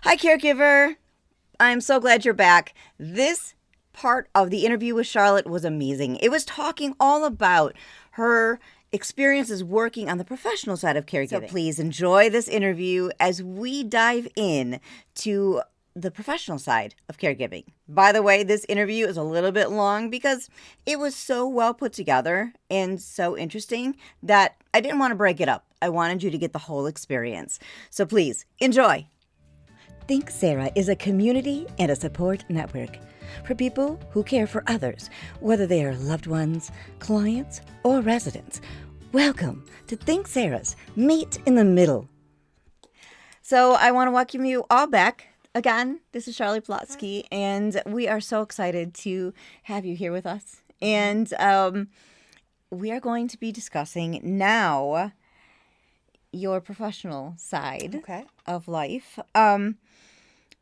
Hi, Caregiver. I'm so glad you're back. This part of the interview with Charlotte was amazing. It was talking all about her experiences working on the professional side of caregiving. So please enjoy this interview as we dive in to the professional side of caregiving. By the way, this interview is a little bit long because it was so well put together and so interesting that I didn't want to break it up. I wanted you to get the whole experience. So please enjoy. Think Sarah is a community and a support network for people who care for others, whether they are loved ones, clients, or residents. Welcome to Think Sarah's Meet in the Middle. So I want to welcome you all back. Again, this is Charlie Plotsky, and we are so excited to have you here with us. And we are going to be discussing now your professional side of life.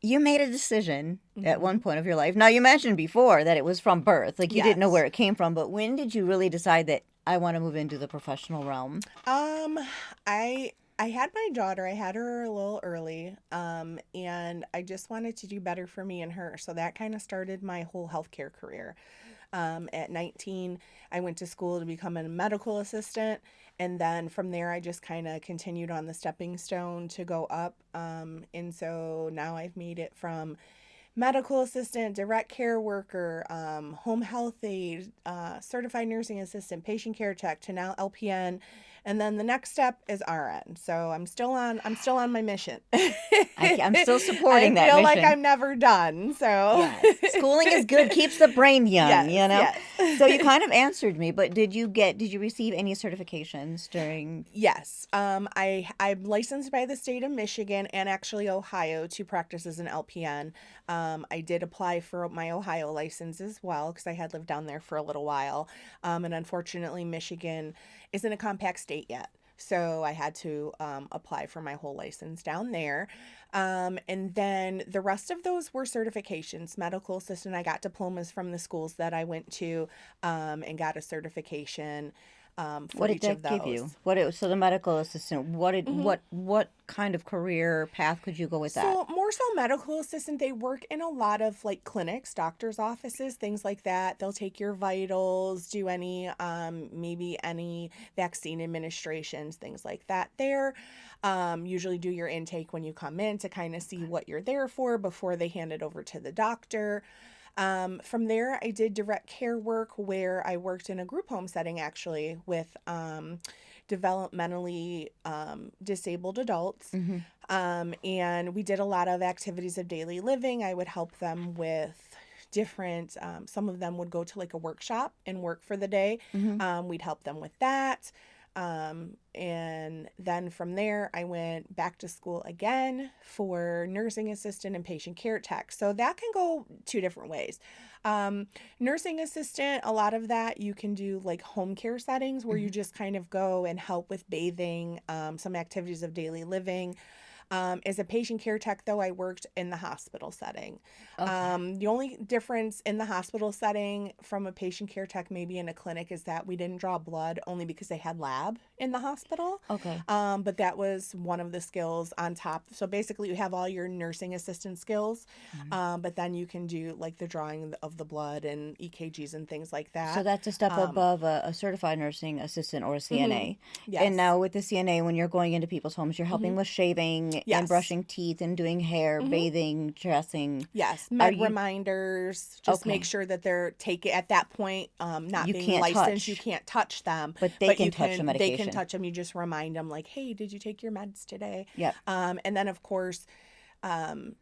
You made a decision at one point of your life. Now, you mentioned before that it was from birth. Like, you didn't know where it came from. But when did you really decide that I want to move into the professional realm? I had my daughter. I had her a little early, and I just wanted to do better for me and her. So that kind of started my whole healthcare career. At 19, I went to school to become a medical assistant. And then from there, I just kind of continued on the stepping stone to go up. And so now I've made it from medical assistant, direct care worker, home health aide, certified nursing assistant, patient care tech to now LPN. And then the next step is RN. So I'm still on my mission. I'm still supporting that mission. I feel like I'm never done. So yes. Schooling is good, keeps the brain young, you know? Yes. So you kind of answered me, but did you receive any certifications during? Yes. I'm licensed by the state of Michigan and actually Ohio to practice as an LPN. I did apply for my Ohio license as well because I had lived down there for a little while. And unfortunately, Michigan isn't a compact state yet. So I had to apply for my whole license down there. And then the rest of those were certifications. Medical assistant, I got diplomas from the schools that I went to and got a certification for each of those. What did that give you? So the medical assistant, what kind of career path could you go with that? So more so medical assistant, they work in a lot of like clinics, doctors' offices, things like that. They'll take your vitals, do any maybe any vaccine administrations, things like that there. Usually do your intake when you come in to kind of see what you're there for before they hand it over to the doctor. From there, I did direct care work where I worked in a group home setting actually with developmentally disabled adults. And we did a lot of activities of daily living. I would help them with different, some of them would go to like a workshop and work for the day. We'd help them with that. And then from there, I went back to school again for nursing assistant and patient care tech. So that can go two different ways. Nursing assistant, a lot of that you can do like home care settings where you just kind of go and help with bathing, some activities of daily living. As a patient care tech, though, I worked in the hospital setting. The only difference in the hospital setting from a patient care tech, maybe in a clinic, is that we didn't draw blood only because they had lab in the hospital. But that was one of the skills on top. So basically, you have all your nursing assistant skills, but then you can do like the drawing of the blood and EKGs and things like that. So that's a step above a certified nursing assistant or a CNA. Yes. And now with the CNA, when you're going into people's homes, you're helping with shaving and brushing teeth and doing hair, bathing, dressing. Yes, reminders. Just make sure that they're taking at that point, not you being licensed. You can't touch them, but they can touch the medication. They can touch them. You just remind them, like, "Hey, did you take your meds today?" Yep. And then of course,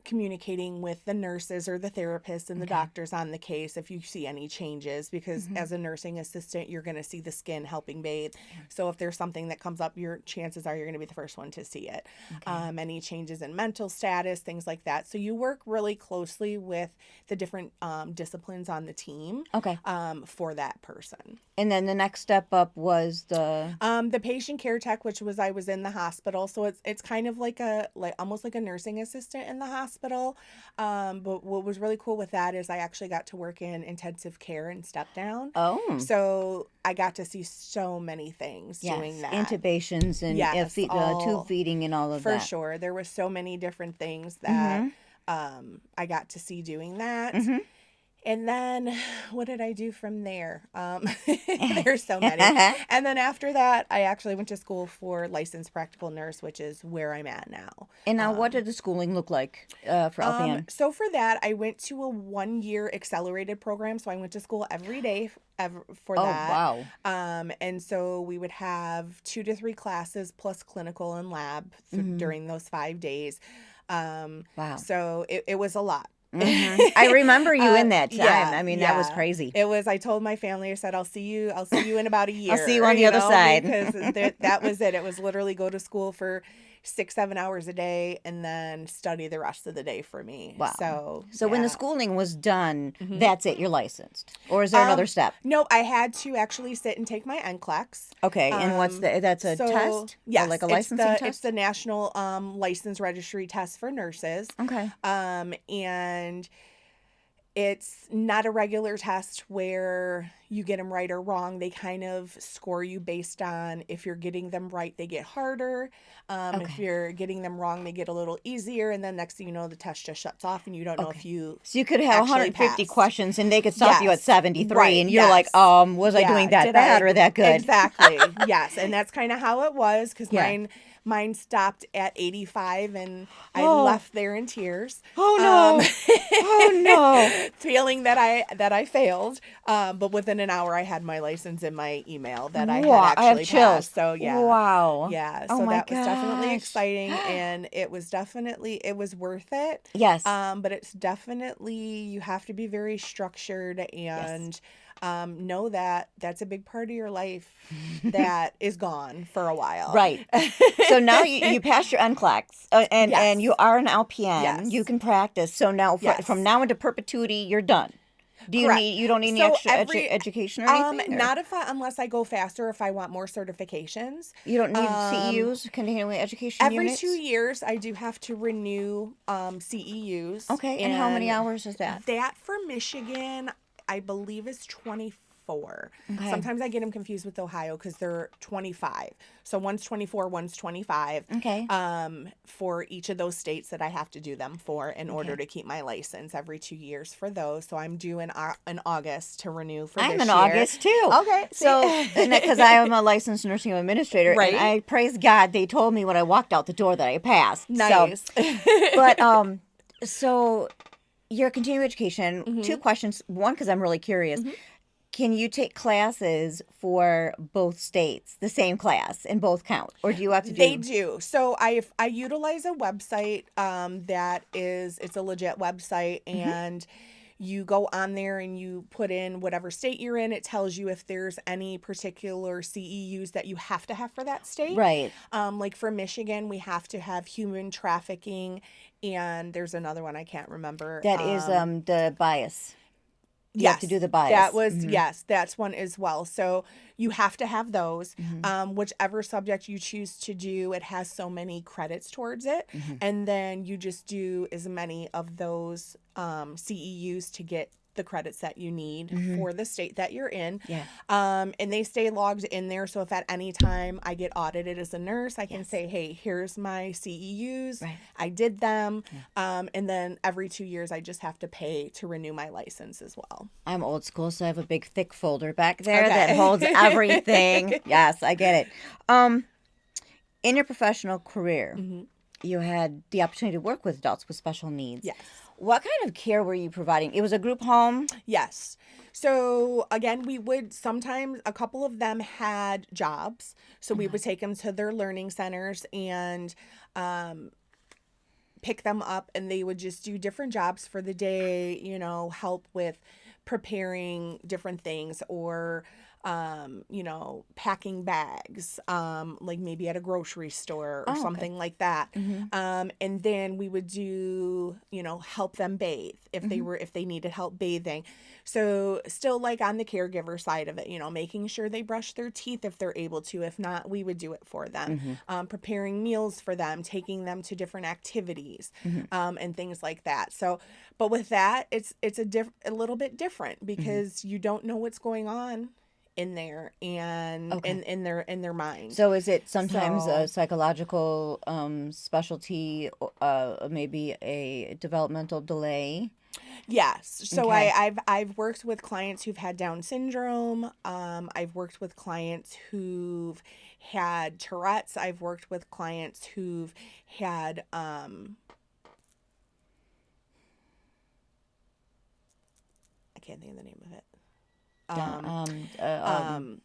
communicating with the nurses or the therapists and the doctors on the case if you see any changes, because as a nursing assistant, you're going to see the skin helping bathe. So if there's something that comes up, your chances are you're going to be the first one to see it. Any changes in mental status, things like that. So you work really closely with the different disciplines on the team for that person. And then the next step up was the patient care tech, which was I was in the hospital. So it's kind of like almost like a nursing assistant, assistant in the hospital. But what was really cool with that is I actually got to work in intensive care and step down. Oh. So I got to see so many things doing that. Intubations and Yes, tube feeding and all of for that. sure. There were so many different things that I got to see doing that. And then what did I do from there? There's so many. And then after that, I actually went to school for licensed practical nurse, which is where I'm at now. And now what did the schooling look like for LPN? So for that, I went to a 1-year accelerated program. So I went to school every day for that. Oh, wow. And so we would have 2 to 3 classes plus clinical and lab during those 5 days. Wow. So it was a lot. I remember you in that time. Yeah, I mean, that was crazy. It was. I told my family, I said, I'll see you in about a year. I'll see you on the other side. Because that was it. It was literally go to school for 6-7 hours a day and then study the rest of the day for me. Wow. So when the schooling was done, that's it, you're licensed? Or is there another step? No, I had to actually sit and take my NCLEX. Okay, and that's a test? Yes. Or like a licensing test? It's the National License Registry Test for nurses. Okay. And it's not a regular test where you get them right or wrong. They kind of score you based on if you're getting them right, they get harder. If you're getting them wrong, they get a little easier. And then next thing you know, the test just shuts off and you don't know if you So you could have 150 passed. questions and they could stop you at 73 Right, and you're like, was I doing that bad or that good? Exactly. Yes. And that's kind of how it was because mine stopped at 85 and I left there in tears. Oh no. Oh no. Feeling that I failed. But within an hour I had my license in my email that I had actually passed. So yeah. Wow. Yeah. So that was definitely exciting and it was worth it. Yes. But it's definitely, you have to be very structured and know that that's a big part of your life that is gone for a while. Right. So now you passed your NCLEX and you are an LPN. Yes. You can practice. So now from now into perpetuity, you're done. Do you Correct. you don't need any extra education or anything? Not unless I go faster, if I want more certifications. You don't need CEUs, continuing education every units? 2 years, I do have to renew CEUs. Okay, and how many hours is that? That for Michigan, I believe is 24. Okay. Sometimes I get them confused with Ohio because they're 25. So one's 24, one's 25. Okay. For each of those states that I have to do them for in order to keep my license every 2 years for those. So I'm due in August to renew for this year. I'm in August too. Okay. So because I am a licensed nursing home administrator, right? And I praise God they told me when I walked out the door that I passed. Nice. So, so your continuing education. 2 questions. One, because I'm really curious. Can you take classes for both states, the same class, and both count? Or do you have to do... They do. So I utilize a website it's a legit website, and you go on there and you put in whatever state you're in. It tells you if there's any particular CEUs that you have to have for that state. Right. Like for Michigan, we have to have human trafficking, and there's another one I can't remember. That is the bias. You have to do the bias. That was, yes, that's one as well. So you have to have those. Whichever subject you choose to do, it has so many credits towards it. And then you just do as many of those CEUs to get the credits that you need for the state that you're in. Yeah. And they stay logged in there. So if at any time I get audited as a nurse, I can say, hey, here's my CEUs. Right. I did them. And then every 2 years, I just have to pay to renew my license as well. I'm old school, so I have a big, thick folder back there that holds everything. Yes, I get it. In your professional career, you had the opportunity to work with adults with special needs. Yes. What kind of care were you providing? It was a group home? Yes. So again, we would sometimes, a couple of them had jobs. So we would take them to their learning centers and pick them up, and they would just do different jobs for the day, help with preparing different things or packing bags, like maybe at a grocery store or Oh, okay. something like that. Mm-hmm. And then we would do, help them bathe if they needed help bathing. So still like on the caregiver side of it, making sure they brush their teeth if they're able to. If not, we would do it for them. Mm-hmm. Preparing meals for them, taking them to different activities, Mm-hmm. and things like that. So, but with that, it's a little bit different Mm-hmm. because you don't know what's going on in there and Okay. in their mind. So is it sometimes a So psychological specialty, maybe a developmental delay? yes, so Okay. I've worked with clients who've had Down syndrome. I've worked with clients who've had Tourette's. I've worked with clients who've had I can't think of the name of it. Down, Um,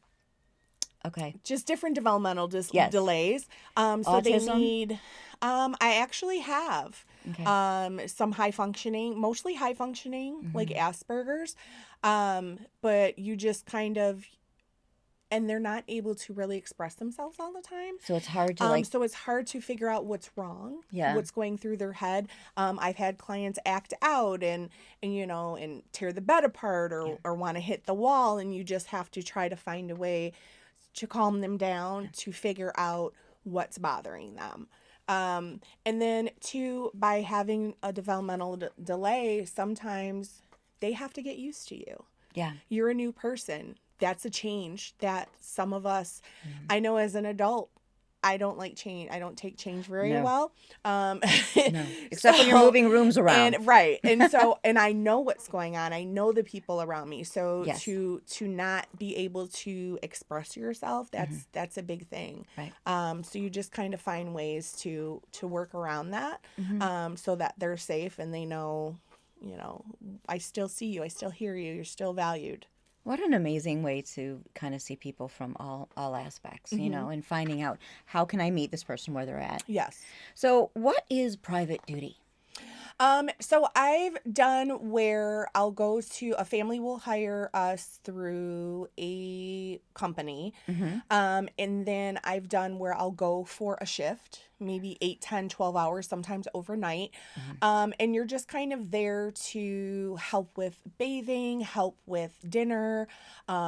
okay. just different developmental Yes. delays. So they Autism? need. I actually have Okay. some high functioning, mostly high functioning, like Mm-hmm. Asperger's. But you just kind of, and they're not able to really express themselves all the time. So it's hard to like, So it's hard to figure out what's wrong, yeah. what's going through their head. I've had clients act out and tear the bed apart Yeah. or want to hit the wall, and you just have to try to find a way to calm them down to figure out what's bothering them. And then two, by having a developmental delay, sometimes they have to get used to you. Yeah. You're a new person. That's a change that some of us, Mm-hmm. I know as an adult, I don't like change. I don't take change very No. well. No. Except when you're moving rooms around. And right. And so, and I know what's going on. I know the people around me. So Yes. to not be able to express yourself, that's a big thing. Right. So you just kind of find ways to work around that, Mm-hmm. so that they're safe and they know, I still see you, I still hear you, you're still valued. What an amazing way to kind of see people from all aspects, and finding out how can I meet this person where they're at. Yes. So, what is private duty? So I've done where I'll go to a family will hire us through a company. Mm-hmm. And then I've done where I'll go for a shift, maybe 8, 10, 12 hours, sometimes overnight. Mm-hmm. And you're just kind of there to help with bathing, help with dinner,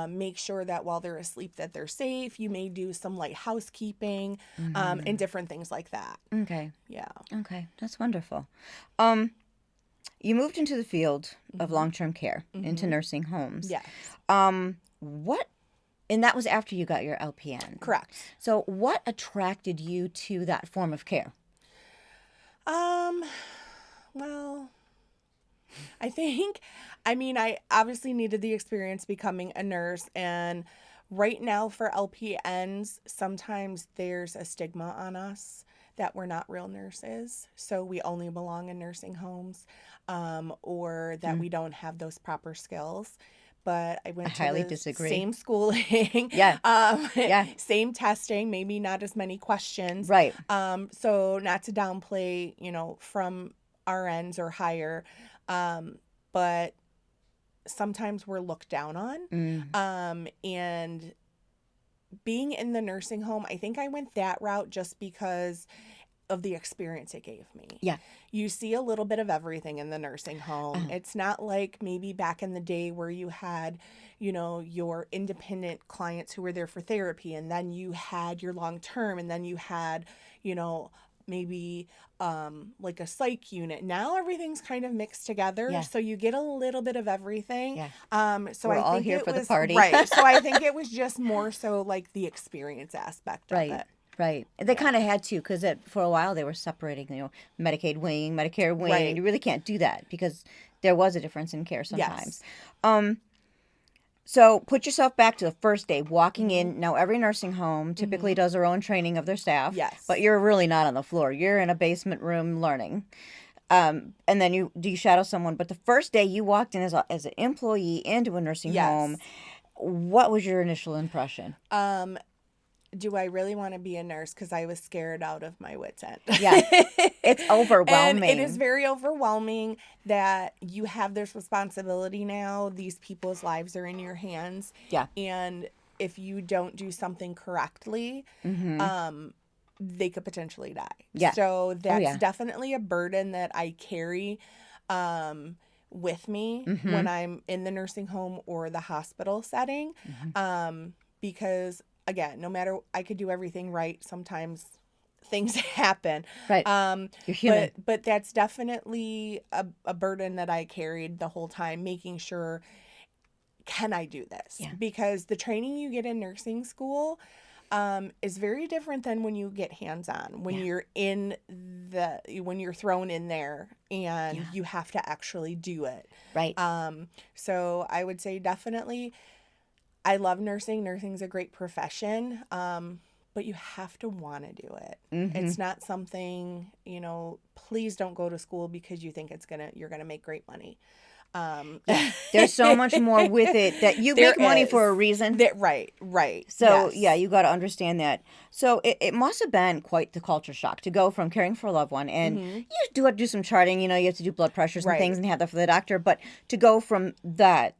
make sure that while they're asleep that they're safe. You may do some light housekeeping, Mm-hmm. and different things like that. Okay. Yeah. Okay. That's wonderful. You moved into the field of long-term care, into nursing homes. Yes. What, and that was after you got your LPN. Correct. So, what attracted you to that form of care? Well, I obviously needed the experience becoming a nurse, and right now for LPNs, sometimes there's a stigma on us that we're not real nurses, so we only belong in nursing homes, or that we don't have those proper skills. But I went I to highly the disagree. same schooling, Yeah. Yeah. same testing, maybe not as many questions. Right. So not to downplay, from our ends or higher, but sometimes we're looked down on. And being in the nursing home, I think I went that route just because of the experience it gave me. Yeah. You see a little bit of everything in the nursing home. It's not like maybe back in the day where you had, your independent clients who were there for therapy, and then you had your long term, and then you had, maybe like a psych unit. Now everything's kind of mixed together, Yeah. so you get a little bit of everything. Yeah. So We're I all think here it for the was party. right. So I think it was just more so like the experience aspect of Right. it. Right. They kind of had to, because for a while they were separating, Medicaid wing, Medicare wing. Right. And you really can't do that because there was a difference in care sometimes. So put yourself back to the first day, walking in. Now, every nursing home typically does their own training of their staff. Yes. But you're really not on the floor. You're in a basement room learning. And then you shadow someone. But the first day you walked in as an employee into a nursing Yes. home, what was your initial impression? do I really want to be a nurse? Because I was scared out of my wits' end. Yeah. It's overwhelming. And it is very overwhelming that you have this responsibility now. These people's lives are in your hands. Yeah. And if you don't do something correctly, they could potentially die. Yeah. So that's yeah. definitely a burden that I carry with me when I'm in the nursing home or the hospital setting. Because again, no matter, I could do everything right, sometimes things happen. Right. You're human. But that's definitely a burden that I carried the whole time, making sure, can I do this? Yeah. Because the training you get in nursing school is very different than when you get hands-on, when you're when you're thrown in there and you have to actually do it. Right. So I would say definitely, I love nursing. Nursing's a great profession. But you have to want to do it. It's not something, please don't go to school because you think you're going to make great money. There's so much more with it that you make money for a reason. Right. So, yes. you got to understand that. So, it must have been quite the culture shock to go from caring for a loved one, and you do have to do some charting, you have to do blood pressures and things and have that for the doctor, but to go from that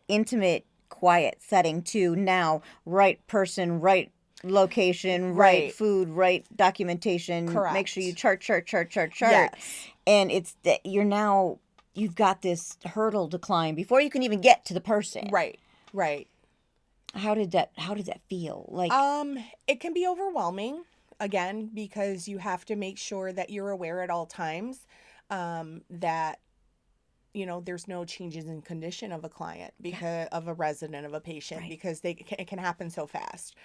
intimate, quiet setting to now right person, right location, right food, right documentation, Correct. Make sure you chart. Yes. And it's that you've got this hurdle to climb before you can even get to the person. Right. How did that feel? Like, it can be overwhelming, again, because you have to make sure that you're aware at all times that there's no changes in condition of a client, because of a resident, of a patient, because it can happen so fast.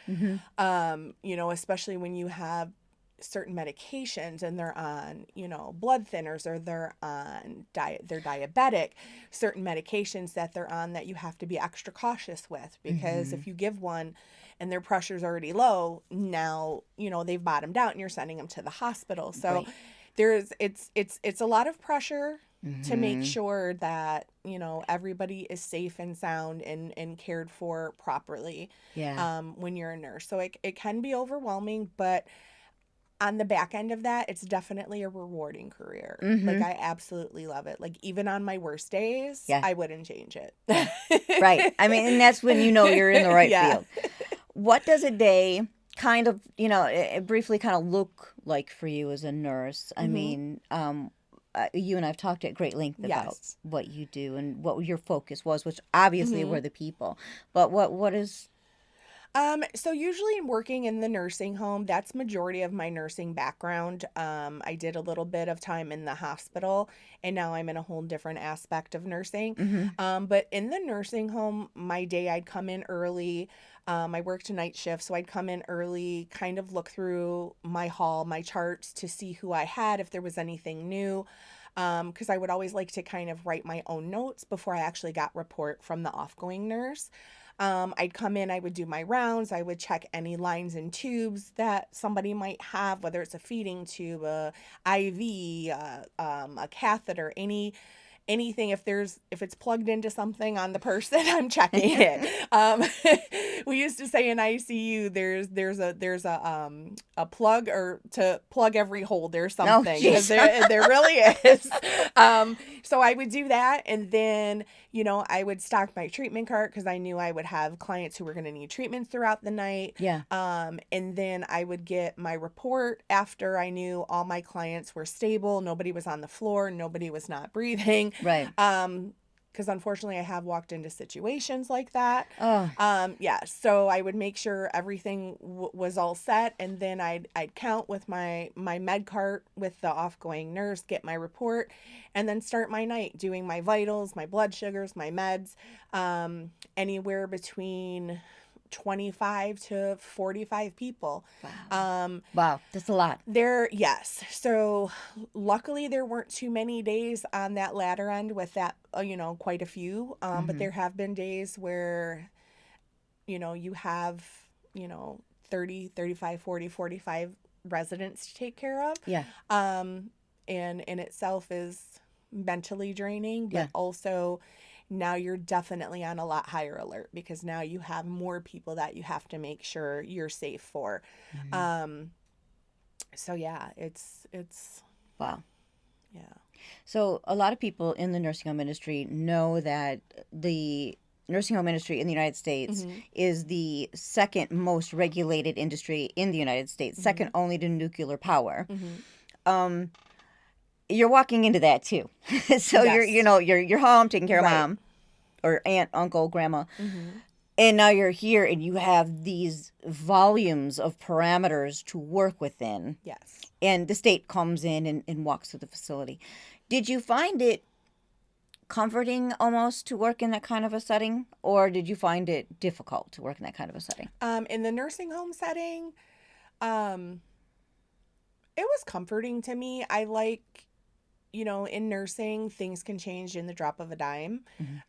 Especially when you have certain medications and they're on, blood thinners, or they're diabetic, certain medications that they're on that you have to be extra cautious with, because if you give one and their pressure's already low, now, they've bottomed out and you're sending them to the hospital. So it's a lot of pressure to make sure that, everybody is safe and sound and cared for properly when you're a nurse. So it can be overwhelming, but on the back end of that, it's definitely a rewarding career. Like, I absolutely love it. Like, even on my worst days, I wouldn't change it. Right. I mean, and that's when you're in the right field. What does a day kind of, briefly kind of look like for you as a nurse? I mean, you and I have talked at great length about what you do and what your focus was, which obviously were the people. But what is... So usually working in the nursing home, that's majority of my nursing background. I did a little bit of time in the hospital, and now I'm in a whole different aspect of nursing. But in the nursing home, my day, I'd come in early. I worked a night shift, so I'd come in early, kind of look through my hall, my charts, to see who I had, if there was anything new. Because I would always like to kind of write my own notes before I actually got report from the offgoing nurse. I'd come in, I would do my rounds, I would check any lines and tubes that somebody might have, whether it's a feeding tube, a IV, a catheter, anything. If it's plugged into something on the person, I'm checking it. We used to say in ICU, there's a plug, or to plug every hole, there's something, because there really is. So I would do that, and then I would stock my treatment cart, because I knew I would have clients who were going to need treatments throughout the night. And then I would get my report after I knew all my clients were stable, nobody was on the floor, nobody was not breathing. Right. Because unfortunately I have walked into situations like that. Oh. So I would make sure everything was all set, and then I'd count with my med cart with the offgoing nurse, get my report, and then start my night doing my vitals, my blood sugars, my meds, anywhere between 25 to 45 people. Wow, that's a lot. Yes. So luckily there weren't too many days on that latter end with that, quite a few. But there have been days where, you have, 30, 35, 40, 45 residents to take care of. And in itself is mentally draining, but also now you're definitely on a lot higher alert because now you have more people that you have to make sure you're safe for. So yeah, it's Wow. yeah. So a lot of people in the nursing home industry know that the nursing home industry in the United States is the second most regulated industry in the United States, second only to nuclear power. You're walking into that too. So Yes. you're home taking care of Right. mom or aunt, uncle, grandma. And now you're here and you have these volumes of parameters to work within. Yes. And the state comes in and walks through the facility. Did you find it comforting almost to work in that kind of a setting, or did you find it difficult to work in that kind of a setting? In the nursing home setting, it was comforting to me. I like, in nursing, things can change in the drop of a dime.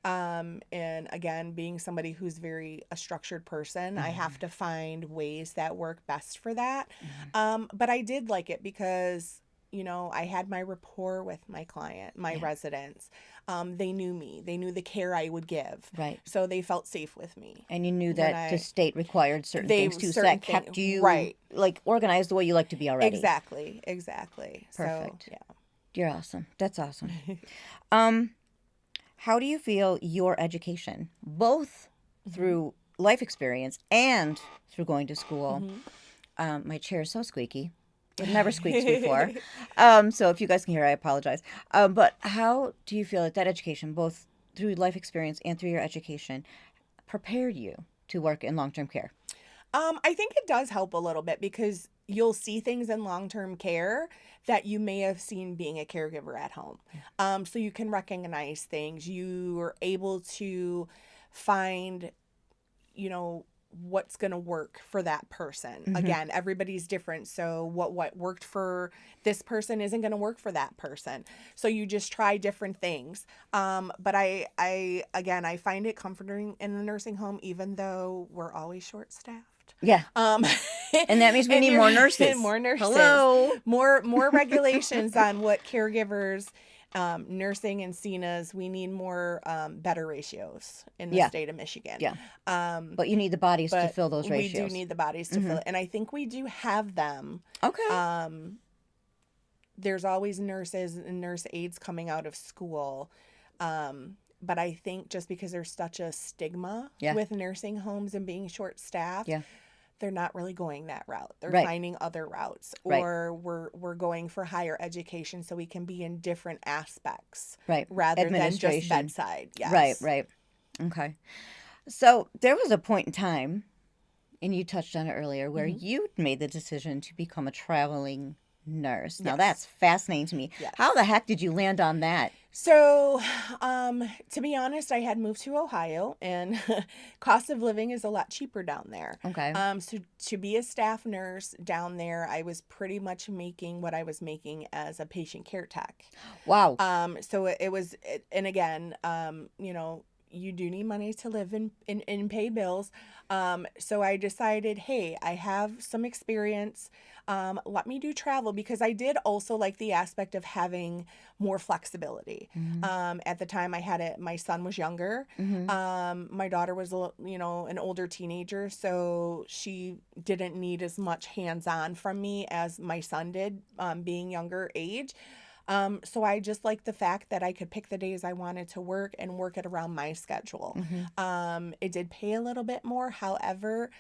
And again, being somebody who's very a structured person, I have to find ways that work best for that. But I did like it because, I had my rapport with my client, my residents. They knew me. They knew the care I would give. Right. So they felt safe with me. And you knew that the state required certain They things too, so certain that kept thing- you right. like organized the way you like to be already. Exactly. Perfect. So, yeah. You're awesome. That's awesome. How do you feel your education, both through life experience and through going to school? My chair is so squeaky. It never squeaked before. So if you guys can hear, I apologize. But how do you feel that education, both through life experience and through your education, prepared you to work in long-term care? I think it does help a little bit because you'll see things in long-term care that you may have seen being a caregiver at home. So you can recognize things. You are able to find, what's going to work for that person. Again, everybody's different. So what worked for this person isn't going to work for that person. So you just try different things. But I find it comforting in the nursing home, even though we're always short-staffed. Yeah. And that means we need more nurses. More nurses. Hello. More regulations on what caregivers, nursing and CNAs, we need more better ratios in the state of Michigan. Yeah. But you need the bodies to fill those ratios. We do need the bodies to fill it. And I think we do have them. Okay. There's always nurses and nurse aides coming out of school. But I think just because there's such a stigma with nursing homes and being short-staffed, they're not really going that route. They're finding other routes, or we're going for higher education so we can be in different aspects, rather than just bedside. Yes. Right. Okay. So there was a point in time, and you touched on it earlier, where you made the decision to become a traveling nurse. Now that's fascinating to me. Yes. How the heck did you land on that? So, to be honest, I had moved to Ohio, and cost of living is a lot cheaper down there. Okay. So to be a staff nurse down there, I was pretty much making what I was making as a patient care tech. Wow. So it was, and again, you do need money to live and pay bills. So I decided, hey, I have some experience. Let me do travel, because I did also like the aspect of having more flexibility. At the time my son was younger. My daughter was, an older teenager, so she didn't need as much hands-on from me as my son did, being younger age. So I just liked the fact that I could pick the days I wanted to work and work it around my schedule. It did pay a little bit more. However,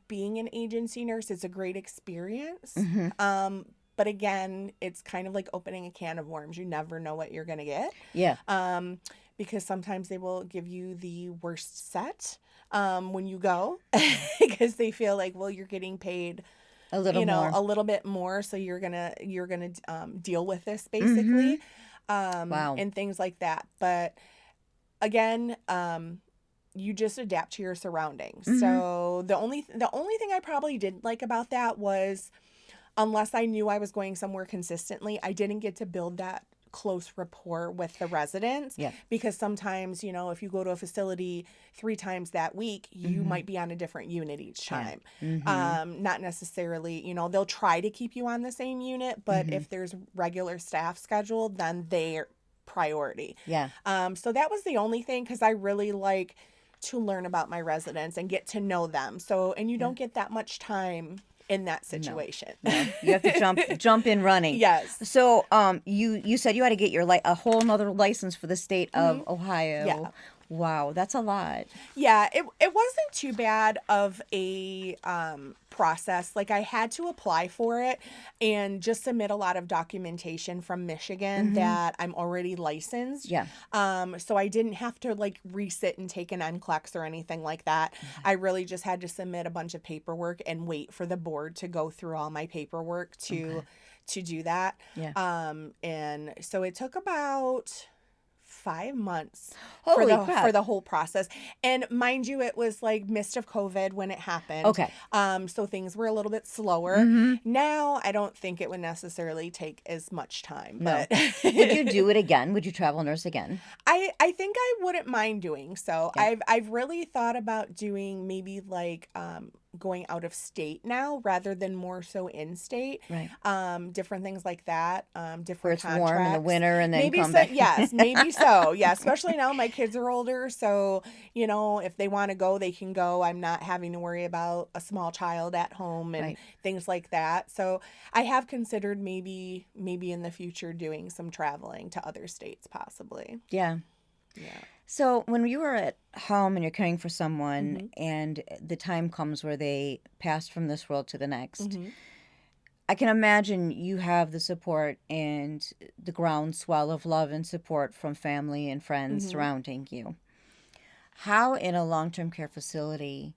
being an agency nurse is a great experience. But again, it's kind of like opening a can of worms. You never know what you're going to get. Yeah. Because sometimes they will give you the worst set when you go, because they feel like, well, you're getting paid a little bit more, so you're gonna deal with this, basically. Wow. And things like that. But again, you just adapt to your surroundings. So the only thing I probably didn't like about that was, unless I knew I was going somewhere consistently, I didn't get to build that close rapport with the residents. Because sometimes, if you go to a facility 3 times that week, you might be on a different unit each time. Not necessarily, they'll try to keep you on the same unit, but if there's regular staff scheduled, then priority. Yeah. So that was the only thing, because I really like to learn about my residents and get to know them. So, and you don't get that much time in that situation. No, you have to jump in running. Yes. So, you said you had to get your a whole nother license for the state of Ohio. Yeah. Wow, that's a lot. Yeah, it wasn't too bad of a process. Like, I had to apply for it and just submit a lot of documentation from Michigan that I'm already licensed. Yeah. So I didn't have to like resit and take an NCLEX or anything like that. I really just had to submit a bunch of paperwork and wait for the board to go through all my paperwork to do that. Yeah. And so it took about 5 months Holy crap. for the whole process. And mind you, it was like midst of COVID when it happened. Okay. So things were a little bit slower. Now I don't think it would necessarily take as much time. No. But Would you do it again? Would you travel nurse again? I think I wouldn't mind doing so. Yeah. I've really thought about doing maybe like going out of state now rather than more so in state. Right. Different things like that. Different Where it's contracts. warm in the winter and then Maybe come so, back. yes, maybe so. Yeah, especially now my kids are older, so you know, if they want to go, they can go. I'm not having to worry about a small child at home and things like that. So I have considered maybe in the future doing some traveling to other states possibly. Yeah. Yeah. So when you were at home and you're caring for someone and the time comes where they pass from this world to the next, I can imagine you have the support and the groundswell of love and support from family and friends surrounding you. How in a long-term care facility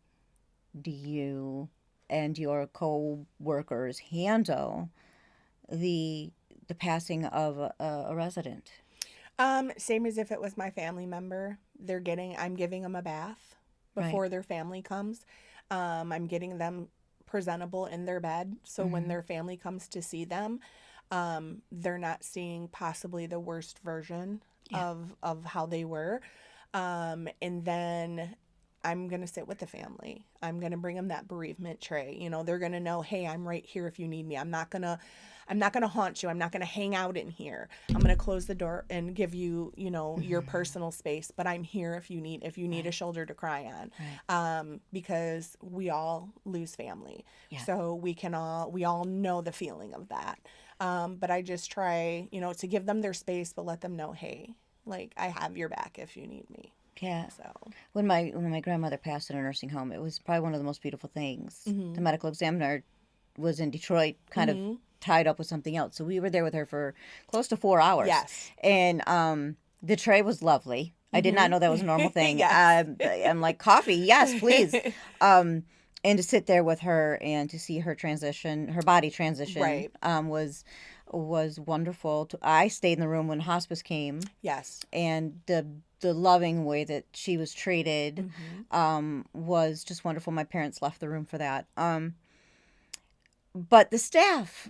do you and your co-workers handle the passing of a resident? Same as if it was my family member. I'm giving them a bath before their family comes. I'm getting them presentable in their bed. So when their family comes to see them, they're not seeing possibly the worst version of how they were. And then I'm going to sit with the family. I'm going to bring them that bereavement tray. You know, they're going to know, hey, I'm right here if you need me. I'm not going to haunt you. I'm not going to hang out in here. I'm going to close the door and give you, you know, your personal space, but I'm here if you need a shoulder to cry on. Because we all lose family. Yeah. So we all know the feeling of that. But I just try, you know, to give them their space, but let them know, hey, like, I have your back if you need me. Yeah. So when my grandmother passed in a nursing home, it was probably one of the most beautiful things. The medical examiner was in Detroit, kind of tied up with something else, so we were there with her for close to 4 hours. Yes. And the tray was lovely. I did not know that was a normal thing. Yes. I'm like, coffee, yes, please. And to sit there with her and to see her transition, her body transition, was wonderful. I stayed in the room when hospice came. Yes. And the loving way that she was treated was just wonderful. My parents left the room for that. But the staff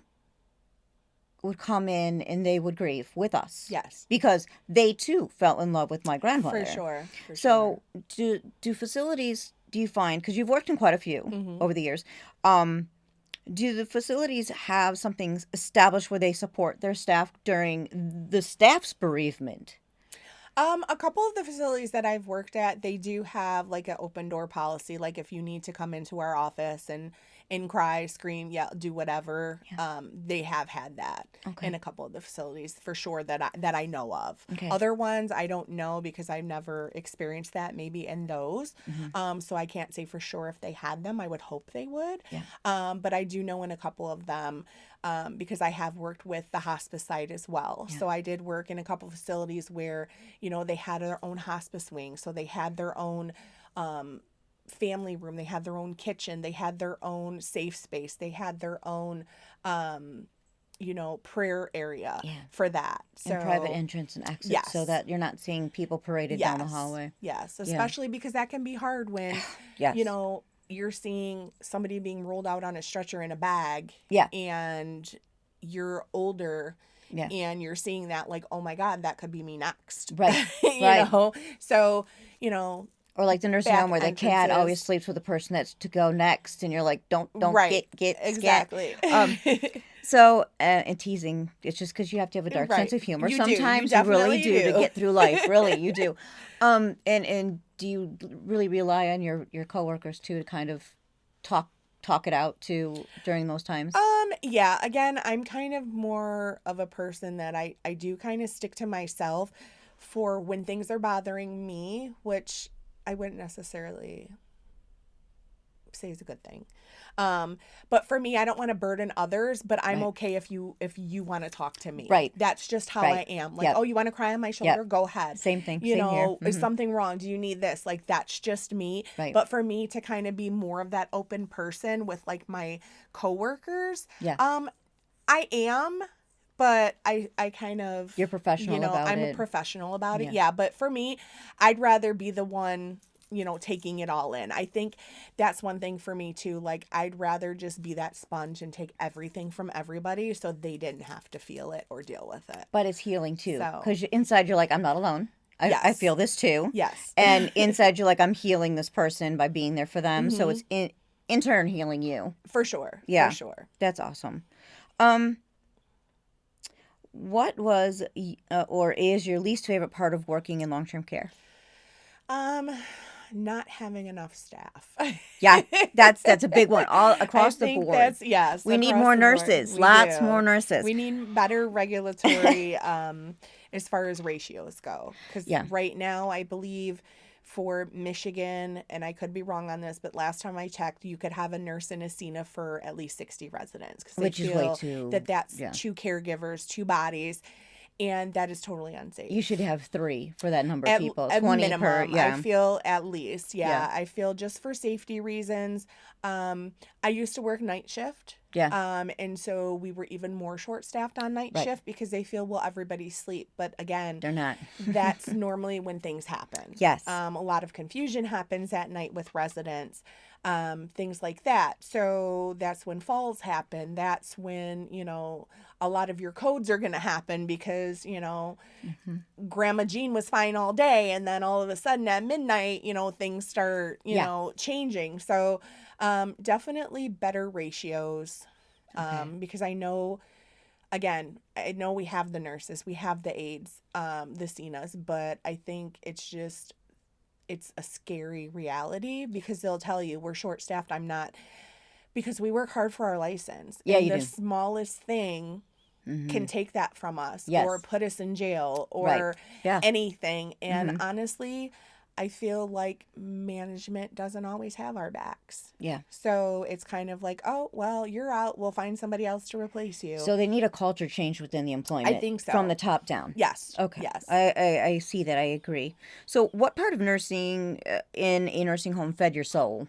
would come in and they would grieve with us. Yes. Because they too fell in love with my grandmother. For sure. So do facilities, do you find, because you've worked in quite a few over the years, do the facilities have something established where they support their staff during the staff's bereavement? A couple of the facilities that I've worked at, they do have like an open door policy. Like if you need to come into our office and cry, scream, yell, do whatever, they have had that in a couple of the facilities for sure that I know of. Okay. Other ones I don't know because I've never experienced that maybe in those. So I can't say for sure if they had them. I would hope they would. Yeah. But I do know in a couple of them. Because I have worked with the hospice side as well. Yeah. So I did work in a couple of facilities where, you know, they had their own hospice wing. So they had their own family room. They had their own kitchen. They had their own safe space. They had their own, you know, prayer area for that. So, and private entrance and exit so that you're not seeing people paraded down the hallway. Yes, especially because that can be hard when, you know, you're seeing somebody being rolled out on a stretcher in a bag and you're older and you're seeing that like, oh my God, that could be me next. Right. you know? So, you know. Or like the nursing back home where the cat always entrances. sleeps with the person that's to go next, and you're like, don't Right. get scat. Exactly. So, and teasing, it's just because you have to have a dark sense Right. of humor. You do. You Sometimes you really definitely do to do. get through life. Really, you do. And do you really rely on your coworkers too to kind of talk it out too during those times? Yeah, again, I'm kind of more of a person that I do kind of stick to myself for when things are bothering me, which I wouldn't necessarily say is a good thing. But for me, I don't want to burden others, but I'm Right. okay if you want to talk to me. Right. That's just how Right. I am. Like, Yep. oh, you want to cry on my shoulder? Yep. Go ahead. Same thing. You Same here. know, is something wrong? Do you need this? Like, that's just me. Right. But for me to kind of be more of that open person with like my coworkers, Yeah. I am, but I kind of, You're professional about I'm it. a professional about it. Yeah. Yeah. But for me, I'd rather be the one, taking it all in. I think that's one thing for me too. Like, I'd rather just be that sponge and take everything from everybody so they didn't have to feel it or deal with it. But it's healing too. So- Because inside you're like, I'm not alone. I Yes. feel this too. Yes. And inside you're like, I'm healing this person by being there for them. So it's in turn healing you. For sure. Yeah. For sure. That's awesome. What was or is your least favorite part of working in long-term care? Not having enough staff. Yeah, that's a big one all across the board. Yes. We need across more the board. nurses. We Lots do. more nurses. We need better regulatory as far as ratios go. Because Yeah. right now, I believe for Michigan, and I could be wrong on this, but last time I checked, you could have a nurse in a CENA for at least 60 residents. Because Which is way too. that's yeah. 2 caregivers, 2 bodies. And that is totally unsafe. You should have 3 for that number of At, people. at 20 minimum, per. Yeah. I feel at least. Yeah, Yeah. I feel just for safety reasons. I used to work night shift. Yeah. And so we were even more short staffed on night Right. shift because they feel, well, everybody sleep. But again, They're not. that's normally when things happen. Yes. A lot of confusion happens at night with residents, things like that. So that's when falls happen. That's when, a lot of your codes are going to happen because, Grandma Jean was fine all day. And then all of a sudden at midnight, things start, changing. So definitely better ratios because I know we have the nurses, we have the aides, the CNAs, but I think it's a scary reality because they'll tell you we're short staffed. I'm not, because we work hard for our license. Yeah, and you the do. smallest thing can take that from us Yes. or put us in jail or Right. Yeah. anything. And honestly, I feel like management doesn't always have our backs. Yeah. So it's kind of like, oh, well, you're out. We'll find somebody else to replace you. So they need a culture change within the employment. I think so. From the top down. Yes. Okay. Yes. I see that. I agree. So what part of nursing in a nursing home fed your soul?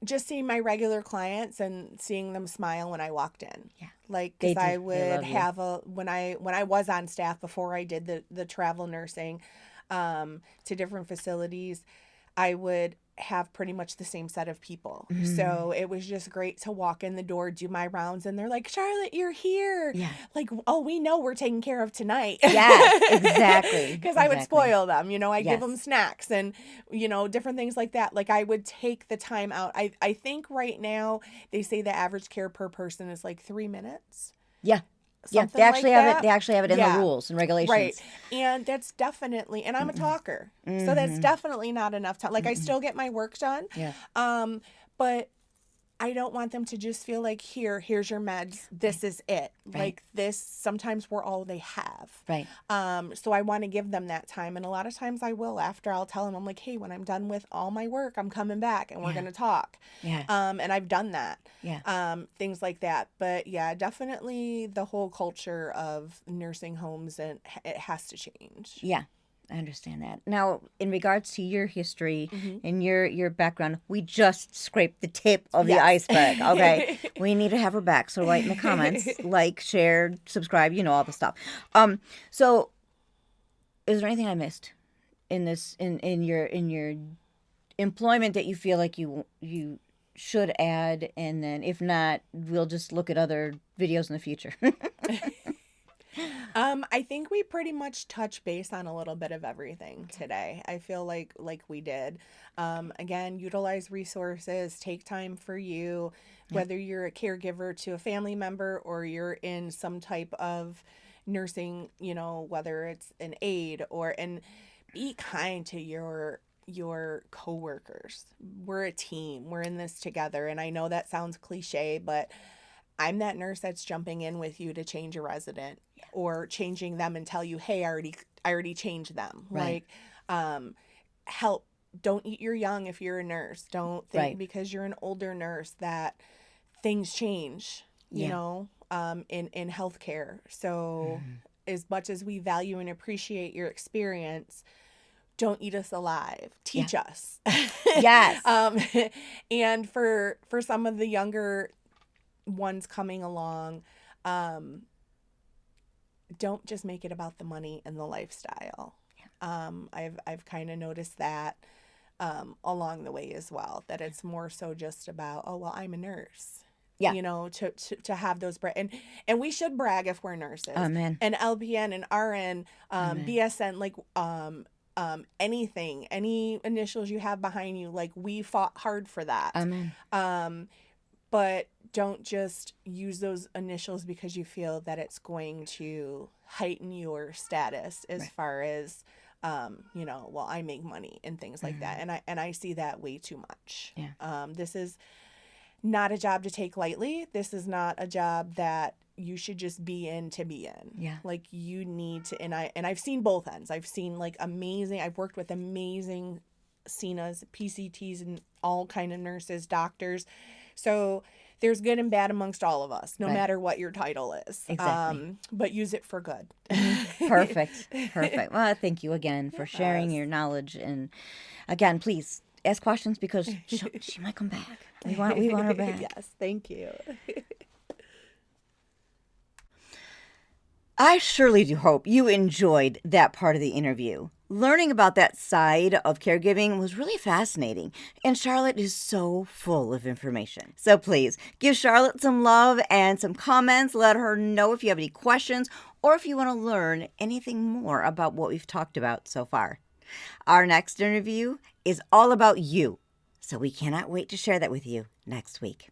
Just seeing my regular clients and seeing them smile when I walked in. Yeah. Like, They because do. I They would love you. have when I was on staff before I did the travel nursing, to different facilities, I would have pretty much the same set of people. So it was just great to walk in the door, do my rounds, and they're like, Charlotte, you're here. Yeah. Like, oh, we know we're taken care of tonight. Yes, exactly. Because I would Exactly. spoil them, I give Yes. them snacks and, different things like that. Like, I would take the time out. I think right now they say the average care per person is like 3 minutes. Yeah. Yeah. Something They actually like have that. it. They actually have it in Yeah. the rules and regulations. Right. And that's definitely, and I'm a talker. So that's definitely not enough time. Like, I still get my work done. Yeah. But I don't want them to just feel like, here's your meds. This is it. Right. Like, this, sometimes we're all they have. Right. So I want to give them that time. And a lot of times I will, after I'll tell them, I'm like, hey, when I'm done with all my work, I'm coming back and we're going to talk. Yeah. And I've done that. Yeah. Things like that. But yeah, definitely the whole culture of nursing homes, and it has to change. Yeah. I understand that. Now, in regards to your history and your background, we just scraped the tip of the Yes. iceberg. Okay, we need to have her back. So write in the comments, like, share, subscribe. All the stuff. So, is there anything I missed in this in your employment that you feel like you should add? And then, if not, we'll just look at other videos in the future. I think we pretty much touch base on a little bit of everything today. I feel like we did. Again, utilize resources, take time for you, whether you're a caregiver to a family member or you're in some type of nursing, whether it's an aide and be kind to your coworkers. We're a team. We're in this together. And I know that sounds cliche, but I'm that nurse that's jumping in with you to change a resident or changing them and tell you, hey, I already changed them. Right. Help. Don't eat your young if you're a nurse. Don't think Right. because you're an older nurse that things change, Yeah. in healthcare. So as much as we value and appreciate your experience, don't eat us alive. Yeah. Teach us. Yes. And for some of the younger ones coming along, don't just make it about the money and the lifestyle. I've kind of noticed that along the way as well, that it's more so just about, oh well, I'm a nurse. Yeah. To have those and we should brag if we're nurses. Amen. And LPN and RN, Amen. BSN, like anything, any initials you have behind you, like we fought hard for that. Amen. But don't just use those initials because you feel that it's going to heighten your status as far as, well, I make money and things like that. And I see that way too much. Yeah. This is not a job to take lightly. This is not a job that you should just be in to be in. Yeah. Like you need to, and I've seen both ends. I've seen I've worked with amazing CNAs, PCTs, and all kind of nurses, doctors. So there's good and bad amongst all of us, no matter what your title is. Exactly. But use it for good. Perfect. Perfect. Well, thank you again for sharing your knowledge. And again, please ask questions because she might come back. We want her back. Yes, thank you. I surely do hope you enjoyed that part of the interview. Learning about that side of caregiving was really fascinating, and Charlotte is so full of information. So please give Charlotte some love and some comments. Let her know if you have any questions or if you want to learn anything more about what we've talked about so far. Our next interview is all about you, so we cannot wait to share that with you next week.